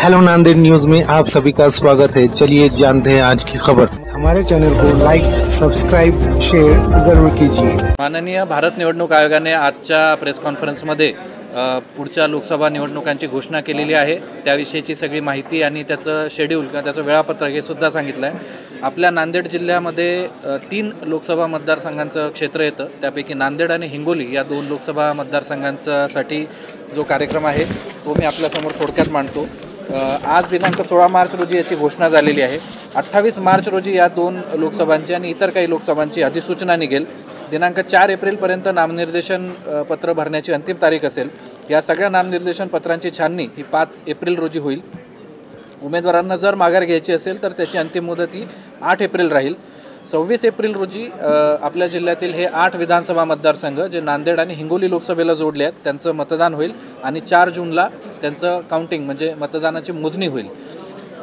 Hello Nanded news में आप सभी का स्वागत है। चलिए जानते हैं आज की खबर। हमारे चैनल को लाइक, सब्सक्राइब, शेयर जरूर कीजिए। माननीय भारत निवडणूक आयोगाने आजच्या प्रेस कॉन्फरन्समध्ये पुढच्या लोकसभा निवडणुकांची घोषणा केलेली आहे। त्याविषयीची सगळी माहिती आणि त्याचं शेड्यूल किंवा त्याचं वेळापत्रक हे सुद्धा सांगितलं आहे। आपल्या नांदेड जिल्ह्यामध्ये 3 लोकसभा मतदारसंघांचं क्षेत्र येतं, त्यापैकी नांदेड आणि हिंगोली या 2 लोकसभा मतदारसंघांसाठी जो कार्यक्रम आहे तो मी आपल्यासमोर थोडक्यात मांडतो। आज दिनांक 16 मार्च रोजी याची घोषणा झालेली आहे। 28 मार्च रोजी या 2 लोकसभांची आणि इतर काही लोकसभांची अधिसूचना निघेल। दिनांक 4 एप्रिलपर्यंत नामनिर्देशन पत्र भरण्याची अंतिम तारीख असेल। या सगळ्या नामनिर्देशन पत्रांची छाननी ही 5 एप्रिल रोजी होईल। उमेदवारांना जर माघार घ्यायची असेल तर त्याची अंतिम मुदत ही 8 एप्रिल राहील। 26 एप्रिल रोजी आपल्या जिल्ह्यातील हे 8 विधानसभा मतदारसंघ जे नांदेड आणि हिंगोली लोकसभेला जोडले आहेत त्यांचं मतदान होईल आणि 4 जूनला त्यांचं काउंटिंग म्हणजे मतदानाची मोजणी होईल।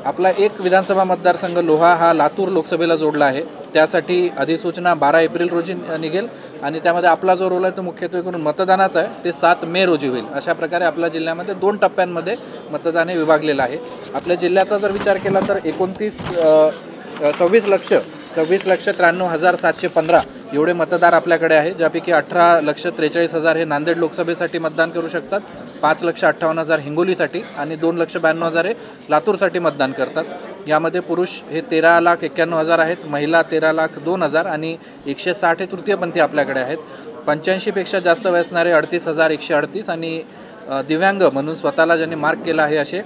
आपला एक विधानसभा मतदारसंघ लोहा हा लातूर लोकसभेला जोडला आहे, त्यासाठी अधिसूचना 12 एप्रिल रोजी निघेल आणि त्यामध्ये आपला जो रोल आहे तो मुख्यत्वे करून मतदानाचा आहे, ते 7 मे रोजी होईल। अशा प्रकारे आपल्या जिल्ह्यामध्ये 2 टप्प्यांमध्ये मतदान हे विभागलेलं आहे। आपल्या जिल्ह्याचा जर विचार केला तर 26,93,715 एवढे मतदार आपल्याकडे आहे, ज्यापैकी 18,43,000 हे नांदेड लोकसभेसाठी मतदान करू शकतात, 5,58,000 हिंगोलीसाठी आणि 2,92,000 हे लातूरसाठी मतदान करतात। यामध्ये पुरुष हे 13,91,000 आहेत, महिला 13,02,000 आणि 160 हे तृतीयपंथी आपल्याकडे आहेत। 85 पेक्षा जास्त वय असणारे 38,138 आणि दिव्यांग म्हणून स्वतःला ज्यांनी मार्क केला आहे असे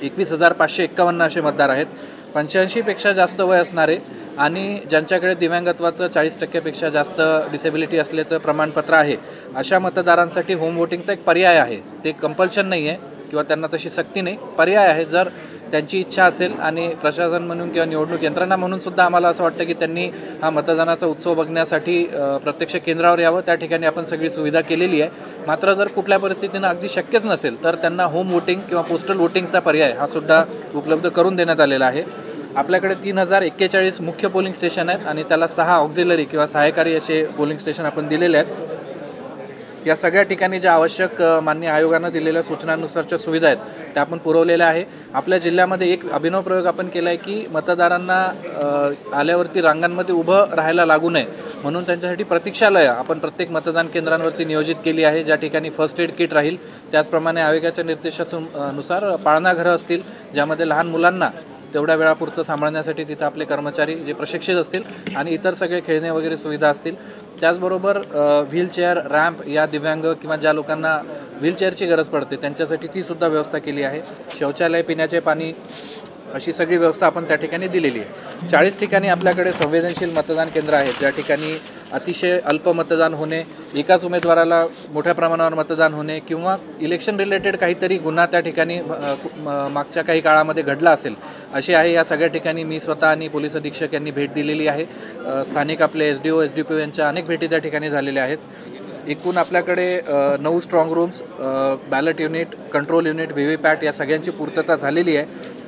21,551 असे मतदार आहेत। 85 पेक्षा जास्त वय असणारे आणि ज्यांच्याकडे दिव्यांगत्वाचं 40% पेक्षा जास्त डिसेबिलिटी असल्याचं प्रमाणपत्र आहे अशा मतदारांसाठी होम वोटिंगचा एक पर्याय आहे। ते कंपल्शन नाही आहे किंवा त्यांना तशी सक्ती नाही, पर्याय आहे। जर त्यांची इच्छा असेल आणि प्रशासन म्हणून किंवा निवडणूक यंत्रणा म्हणून सुद्धा आम्हाला असं वाटतं की त्यांनी हा मतदानाचा उत्सव बघण्यासाठी प्रत्यक्ष केंद्रावर यावं, त्या ठिकाणी आपण सगळी सुविधा केलेली आहे। मात्र जर कुठल्या परिस्थितीनं अगदी शक्यच नसेल तर त्यांना होम वोटिंग किंवा पोस्टल वोटिंगचा पर्याय हा सुद्धा उपलब्ध करून देण्यात आलेला आहे। आपल्याकडे 3,041 मुख्य पोलिंग स्टेशन आहेत आणि त्याला 6 ऑक्झिलरी किंवा सहायकारी असे पोलिंग स्टेशन आपण दिलेले आहेत। या सगळ्या ठिकाणी ज्या आवश्यक मान्य आयोगानं दिलेल्या सूचनांनुसारच्या सुविधा आहेत त्या आपण पुरवलेल्या आहे। आपल्या जिल्ह्यामध्ये एक अभिनव प्रयोग आपण केला आहे की मतदारांना आल्यावरती रांगांमध्ये उभं राहायला लागू नये म्हणून त्यांच्यासाठी प्रतीक्षालयं आपण प्रत्येक मतदान केंद्रांवरती नियोजित केली आहे, ज्या ठिकाणी फर्स्ट एड किट राहील। त्याचप्रमाणे आयोगाच्या निर्देशानुसार पाळणाघरं असतील ज्यामध्ये लहान मुलांना तेवढ्या वेळापुरतं सांभाळण्यासाठी तिथं आपले कर्मचारी जे प्रशिक्षित असतील आणि इतर सगळे खेळणे वगैरे सुविधा असतील। त्याचबरोबर व्हीलचेअर, रॅम्प या दिव्यांग किंवा ज्या लोकांना व्हीलचेअरची गरज पडते त्यांच्यासाठी ती सुद्धा व्यवस्था केली आहे। शौचालय, पिण्याचे पाणी अशी सगळी व्यवस्था आपण त्या ठिकाणी दिलेली आहे। 40 ठिकाणी आपल्याकडे संवेदनशील मतदान केंद्र आहेत, ज्या ठिकाणी अतिशय अल्प मतदान होणे, एकाच उमेदवाराला मोठ्या प्रमाणावर मतदान होणे किंवा इलेक्शन रिलेटेड काहीतरी गुन्हा त्या ठिकाणी मागच्या काही काळामध्ये घडला असेल असे आहे। या सगळ्या ठिकाणी मी स्वतः आणि पोलीस अधीक्षक यांनी भेट दिलेली आहे। स्थानिक आपले SDO, SDPO यांच्या अनेक भेटी त्या ठिकाणी झालेल्या आहेत। एकूण आपल्याकडे 9 strong rooms, ballot unit, control unit, VVPAT या सगळ्यांची पूर्तता झालेली आहे।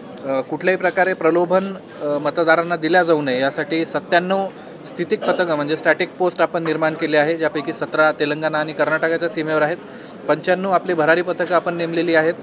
कुठल्याही प्रकारे प्रलोभन मतदारांना दिल्या जाऊ नये यासाठी 97 स्थितिक पथकं म्हणजे स्टॅटिक पोस्ट आपण निर्माण केले आहे, ज्यापैकी 17 तेलंगणा आणि कर्नाटकाच्या सीमेवर आहेत। 95 आपली भरारी पथकं आपण नेमलेली आहेत।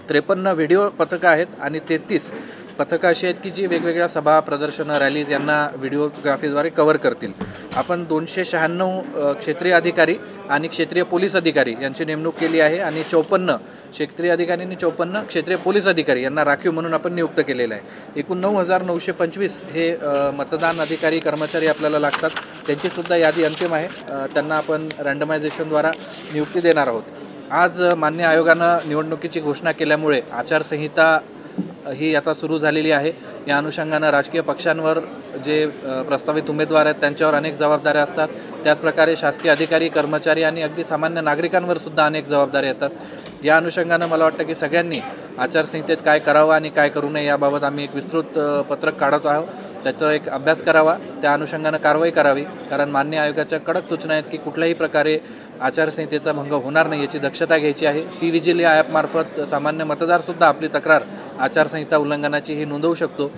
53 व्हिडिओ पथकं आहेत आणि 33 पथकं अशी आहेत की जी वेगवेगळ्या सभा, प्रदर्शनं, रॅलीज यांना व्हिडिओग्राफीद्वारे कव्हर करतील। आपण 296 क्षेत्रीय अधिकारी आणि क्षेत्रीय पोलीस अधिकारी यांची नेमणूक केली आहे आणि 54 क्षेत्रीय अधिकारी आणि 54 क्षेत्रीय पोलीस अधिकारी यांना राखीव म्हणून आपण नियुक्त केलेलं आहे। एकूण 9,925 हे मतदान अधिकारी कर्मचारी आपल्याला लागतात, त्यांचीसुद्धा यादी अंतिम आहे। त्यांना आपण रँडमायझेशनद्वारा नियुक्ती देणार आहोत। आज मान्य आयोगानं निवडणुकीची घोषणा केल्यामुळे आचारसंहिता ही आता सुरू झालेली आहे। या अनुषंगानं राजकीय पक्षांवर जे प्रस्तावित उमेदवार आहेत त्यांच्यावर अनेक जबाबदाऱ्या असतात, त्याचप्रकारे शासकीय अधिकारी, कर्मचारी आणि अगदी सामान्य नागरिकांवर सुद्धा अनेक जबाबदाऱ्या येतात। या अनुषंगानं मला वाटतं की सगळ्यांनी आचारसंहितेत काय करावं आणि काय करू नये याबाबत आम्ही एक विस्तृत पत्रक काढत आहोत, त्याचा एक अभ्यास करावा, त्या अनुषंगानं कारवाई करावी। कारण मान्य आयोगाच्या कडक सूचना आहेत की कुठल्याही प्रकारे आचारसंहितेचा भंग होणार नाही याची दक्षता घ्यायची आहे। सी-विजिल या ॲपमार्फत सामान्य मतदारसुद्धा आपली तक्रार आचारसंहिता उल्लंघनाची ही नोंदवू शकतो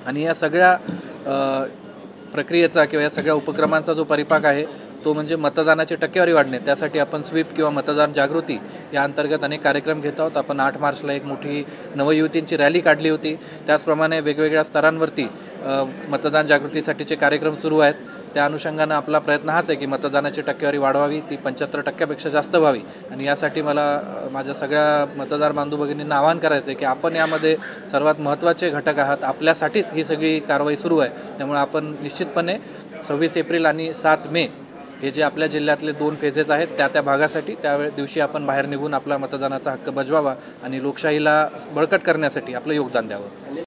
आणि या सगळ्या प्रक्रियेचा किंवा या सगळ्या उपक्रमांचा जो परिपाक आहे तो म्हणजे मतदानाची टक्केवारी वाढणे, त्यासाठी आपण स्वीप किंवा मतदान जागृती या अंतर्गत अनेक कार्यक्रम घेत आहोत. आपण 8 मार्चला एक मोठी नवयुवतींची रॅली काढली होती. त्याचप्रमाणे वेगवेगळ्या स्तरांवरती मतदान जागृतीसाठीचे कार्यक्रम सुरू आहेत. त्या अनुषंगानं आपला प्रयत्न हाच आहे की मतदानाची टक्केवारी वाढवावी, ती 75% जास्त व्हावी. आणि यासाठी मला माझ्या सगळ्या मतदार बांधव भगिनींना आवाहन करायचं आहे की आपण यामध्ये सर्वात महत्त्वाचे घटक आहात. आपल्यासाठीच ही सगळी कारवाई सुरू आहे. त्यामुळे आपण निश्चितपणे 26 एप्रिल आणि 7 मे हे जे आपल्या जिल्ह्यातले 2 फेजेस आहेत त्या भागासाठी दिवशी आपण बाहेर निघून आपला मतदानाचा हक्क बजवावा आणि लोकशाहीला बळकट करण्यासाठी आपलं योगदान द्यावं.